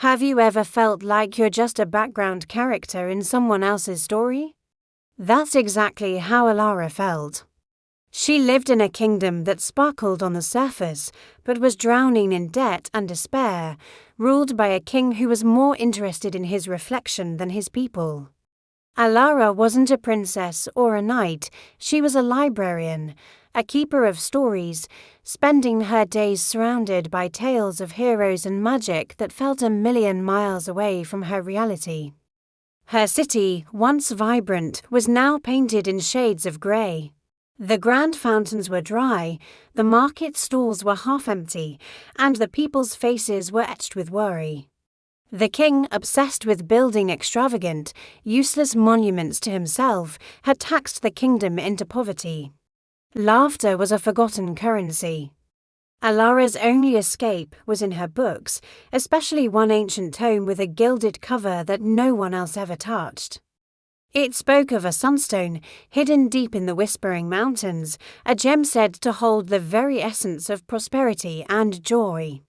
Have you ever felt like you're just a background character in someone else's story? That's exactly how Alara felt. She lived in a kingdom that sparkled on the surface, but was drowning in debt and despair, ruled by a king who was more interested in his reflection than his people. Alara wasn't a princess or a knight, she was a librarian, a keeper of stories, spending her days surrounded by tales of heroes and magic that felt a million miles away from her reality. Her city, once vibrant, was now painted in shades of grey. The grand fountains were dry, the market stalls were half empty, and the people's faces were etched with worry. The king, obsessed with building extravagant, useless monuments to himself, had taxed the kingdom into poverty. Laughter was a forgotten currency. Alara's only escape was in her books, especially one ancient tome with a gilded cover that no one else ever touched. It spoke of a sunstone hidden deep in the Whispering Mountains, a gem said to hold the very essence of prosperity and joy.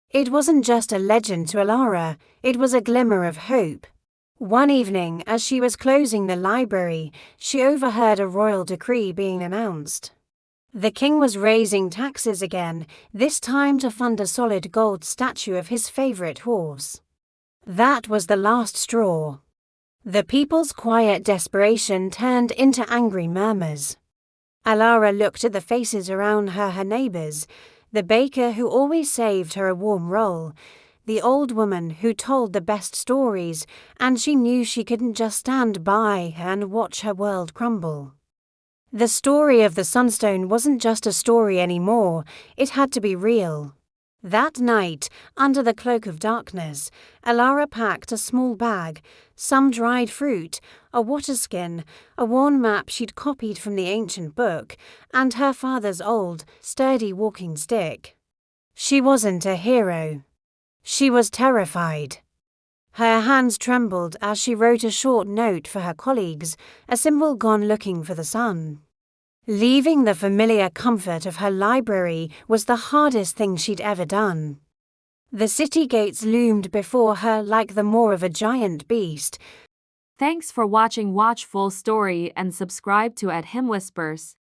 It wasn't just a legend to Alara, it was a glimmer of hope. One evening, as she was closing the library, she overheard a royal decree being announced. The king was raising taxes again, this time to fund a solid gold statue of his favorite horse. That was the last straw. The people's quiet desperation turned into angry murmurs. Alara looked at the faces around her neighbors, the baker who always saved her a warm roll, the old woman who told the best stories, and she knew she couldn't just stand by and watch her world crumble. The story of the Sunstone wasn't just a story anymore, it had to be real. That night, under the cloak of darkness, Alara packed a small bag, some dried fruit, a water skin, a worn map she'd copied from the ancient book, and her father's old, sturdy walking stick. She wasn't a hero. She was terrified. Her hands trembled as she wrote a short note for her colleagues, a symbol gone looking for the sun. Leaving the familiar comfort of her library was the hardest thing she'd ever done. The city gates loomed before her like the maw of a giant beast. Thanks for watching. Watch full story and subscribe to @HimWhispers.